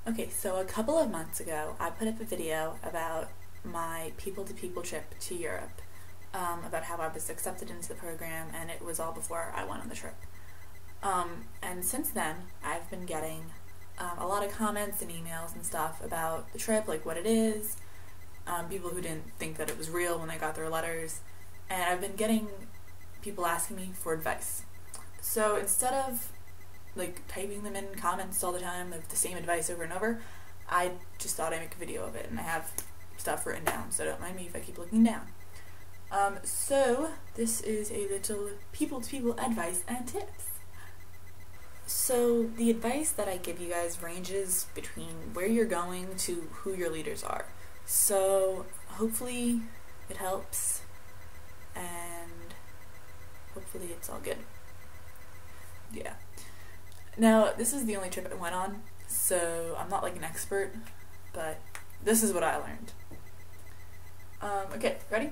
Okay, so a couple of months ago, I put up a video about my people-to-people trip to Europe, about how I was accepted into the program, and it was all before I went on the trip. And since then, I've been getting a lot of comments and emails and stuff about the trip, like what it is, people who didn't think that it was real when they got their letters, and I've been getting people asking me for advice. So instead of like typing them in comments all the time of the same advice over and over, I just thought I'd make a video of it, and I have stuff written down, so don't mind me if I keep looking down. So this is a little people-to-people advice and tips. So the advice that I give you guys ranges between where you're going to who your leaders are. So hopefully it helps, and hopefully it's all good. Yeah. Now, this is the only trip I went on, so I'm not like an expert, but this is what I learned. Okay, ready?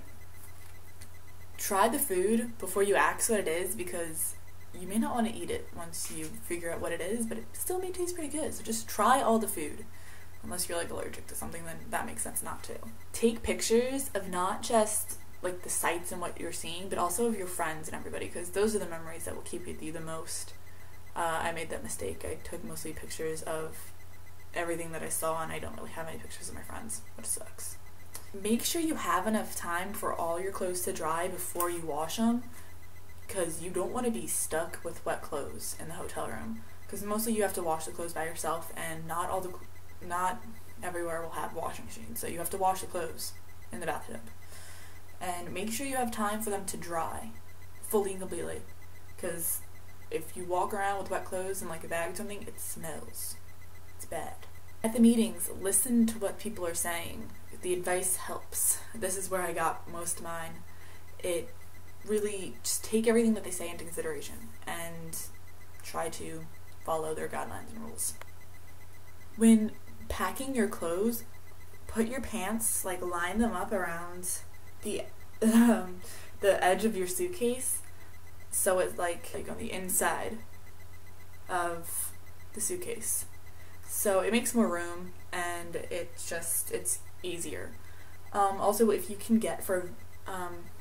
Try the food before you ask what it is, because you may not want to eat it once you figure out what it is, but it still may taste pretty good, so just try all the food. Unless you're like allergic to something, then that makes sense not to. Take pictures of not just like the sights and what you're seeing, but also of your friends and everybody, because those are the memories that will keep with you the most. I made that mistake. I took mostly pictures of everything that I saw, and I don't really have any pictures of my friends, which sucks. Make sure you have enough time for all your clothes to dry before you wash them, because you don't want to be stuck with wet clothes in the hotel room, because mostly you have to wash the clothes by yourself, and not everywhere will have washing machines, so you have to wash the clothes in the bathtub. And make sure you have time for them to dry fully and completely, because if you walk around with wet clothes in like a bag or something, it smells. It's bad. At the meetings, listen to what people are saying. The advice helps. This is where I got most of mine. It really, just take everything that they say into consideration and try to follow their guidelines and rules. When packing your clothes, put your pants, like line them up around the edge of your suitcase, so it's like on the inside of the suitcase. So it makes more room, and it's easier. Also, if you can get for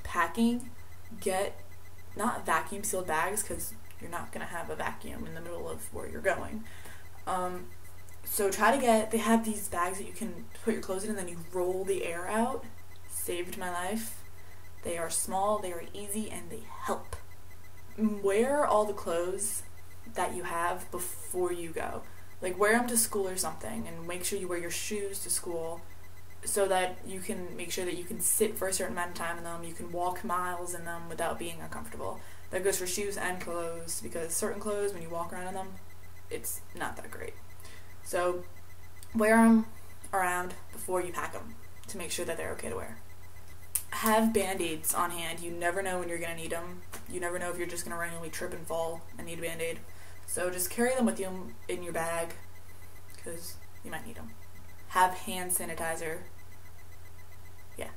packing, get not vacuum sealed bags, because you're not gonna have a vacuum in the middle of where you're going. So try to they have these bags that you can put your clothes in and then you roll the air out. Saved my life. They are small, they are easy, and they help. Wear all the clothes that you have before you go. Like, wear them to school or something, and make sure you wear your shoes to school so that you can make sure that you can sit for a certain amount of time in them, you can walk miles in them without being uncomfortable. That goes for shoes and clothes, because certain clothes, when you walk around in them, it's not that great. So wear them around before you pack them to make sure that they're okay to wear. Have Band-Aids on hand. You never know when you're going to need them. You never know if you're just going to randomly trip and fall and need a Band-Aid. So just carry them with you in your bag, because you might need them. Have hand sanitizer. Yeah.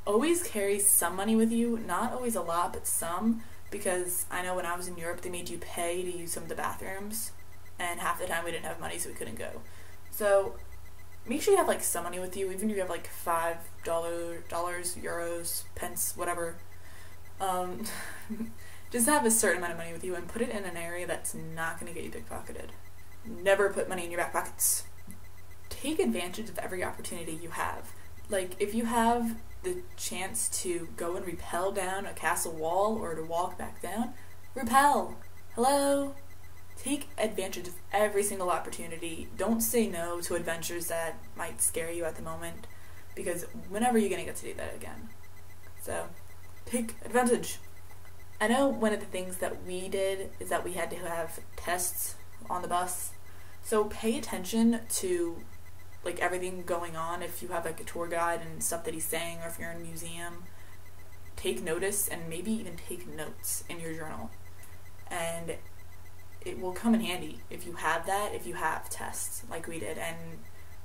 Always carry some money with you. Not always a lot, but some, because I know when I was in Europe, they made you pay to use some of the bathrooms, and half the time we didn't have money, so we couldn't go. So make sure you have like some money with you, even if you have like $5, euros, pence, whatever. Just have a certain amount of money with you and put it in an area that's not going to get you pickpocketed. Never put money in your back pockets. Take advantage of every opportunity you have. Like, if you have the chance to go and rappel down a castle wall or to walk back down, rappel. Hello? Take advantage of every single opportunity. Don't say no to adventures that might scare you at the moment, because whenever you're going to get to do that again. So, take advantage. I know one of the things that we did is that we had to have tests on the bus. So pay attention to like everything going on. If you have like a tour guide and stuff that he's saying, or if you're in a museum, take notice and maybe even take notes in your journal. And it will come in handy if you have that, if you have tests like we did. And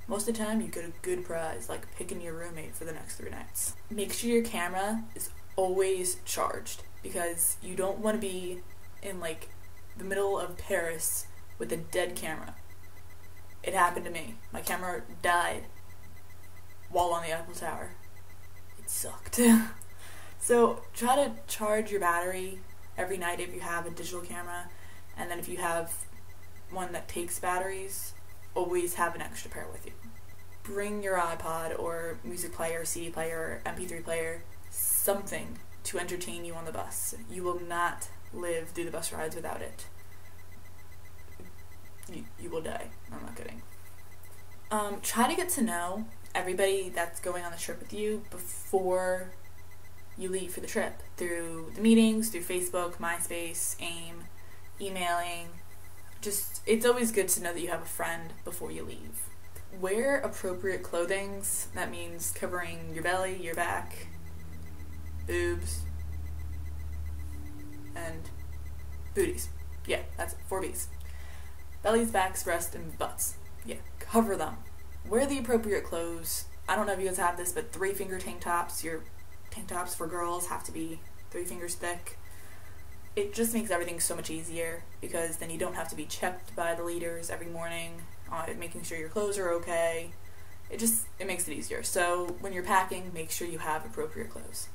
most of the time you get a good prize, like picking your roommate for the next 3 nights. Make sure your camera is always charged, because you don't want to be in like the middle of Paris with a dead camera. It happened to me. My camera died while on the Eiffel Tower. It sucked. So try to charge your battery every night if you have a digital camera, and then if you have one that takes batteries, always have an extra pair with you. Bring your iPod or music player, CD player, MP3 player, something to entertain you on the bus. You will not live through the bus rides without it. You will die. I'm not kidding. Try to get to know everybody that's going on the trip with you before you leave for the trip, through the meetings, through Facebook, MySpace, AIM, emailing. Just, it's always good to know that you have a friend before you leave. Wear appropriate clothing. That means covering your belly, your back, boobs, and booties. Yeah, that's 4 Bs. Bellies, backs, breasts, and butts. Yeah, cover them. Wear the appropriate clothes. I don't know if you guys have this, but 3-finger tank tops. Your tank tops for girls have to be 3 fingers thick. It just makes everything so much easier, because then you don't have to be checked by the leaders every morning on making sure your clothes are okay. It makes it easier. So when you're packing, make sure you have appropriate clothes.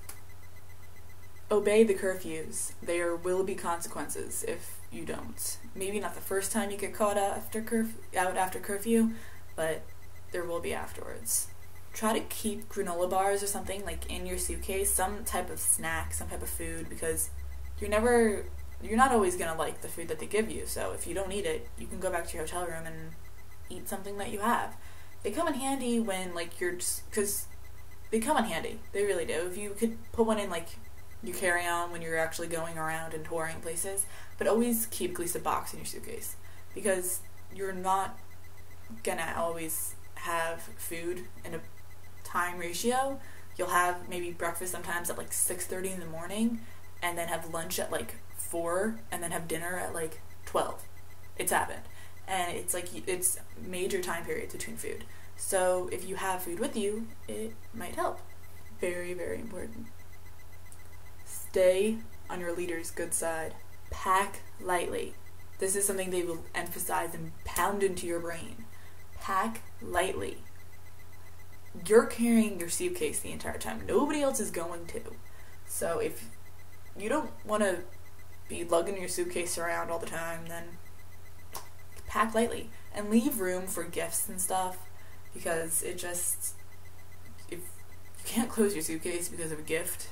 Obey the curfews. There will be consequences if you don't. Maybe not the first time you get caught out after curfew, but there will be afterwards. Try to keep granola bars or something like in your suitcase, some type of snack, some type of food, because you're not always gonna like the food that they give you. So if you don't eat it, you can go back to your hotel room and eat something that you have. They come in handy when because they come in handy. They really do. If you could put one in you carry on when you're actually going around and touring places, but always keep at least a box in your suitcase, because you're not gonna always have food in a time ratio. You'll have maybe breakfast sometimes at 6:30 in the morning, and then have lunch at 4, and then have dinner at 12. It's happened. And it's major time periods between food. So if you have food with you, it might help. Very, very important. Stay on your leader's good side. Pack lightly. This is something they will emphasize and pound into your brain. Pack lightly. You're carrying your suitcase the entire time. Nobody else is going to. So if you don't want to be lugging your suitcase around all the time, then pack lightly. And leave room for gifts and stuff, because if you can't close your suitcase because of a gift,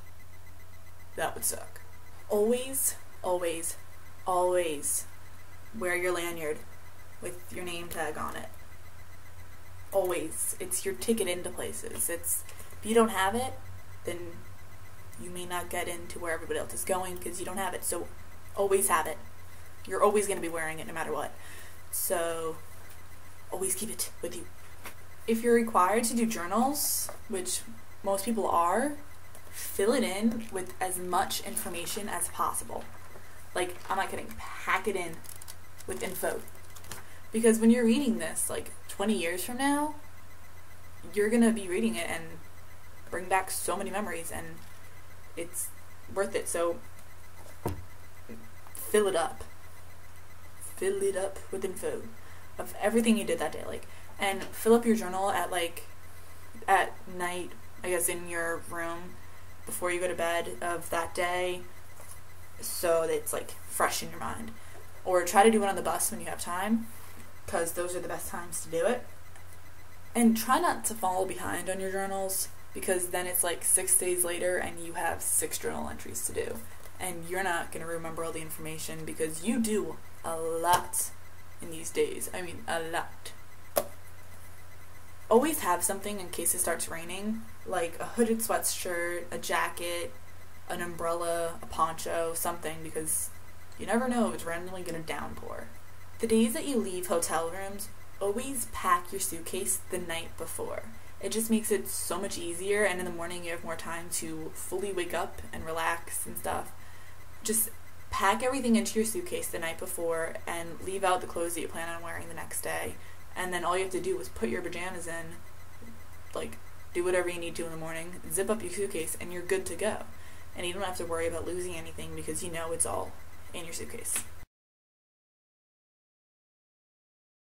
that would suck. Always, always, always wear your lanyard with your name tag on it. Always. It's your ticket into places. If you don't have it, then you may not get into where everybody else is going because you don't have it. So always have it. You're always going to be wearing it no matter what. So always keep it with you. If you're required to do journals, which most people are, fill it in with as much information as possible. I'm not kidding, pack it in with info. Because when you're reading this, 20 years from now, you're going to be reading it and bring back so many memories, and it's worth it. So fill it up. Fill it up with info of everything you did that day. And fill up your journal at night, I guess, in your room before you go to bed of that day, so that it's fresh in your mind. Or try to do it on the bus when you have time, because those are the best times to do it. And try not to fall behind on your journals, because then it's 6 days later and you have 6 journal entries to do, and you're not going to remember all the information, because you do a lot in these days. I mean, a lot. Always have something in case it starts raining, like a hooded sweatshirt, a jacket, an umbrella, a poncho, something, because you never know if it's randomly going to downpour. The days that you leave hotel rooms, always pack your suitcase the night before. It just makes it so much easier, and in the morning you have more time to fully wake up and relax and stuff. Just pack everything into your suitcase the night before and leave out the clothes that you plan on wearing the next day. And then all you have to do is put your pajamas in, do whatever you need to in the morning, zip up your suitcase, and you're good to go. And you don't have to worry about losing anything, because you know it's all in your suitcase.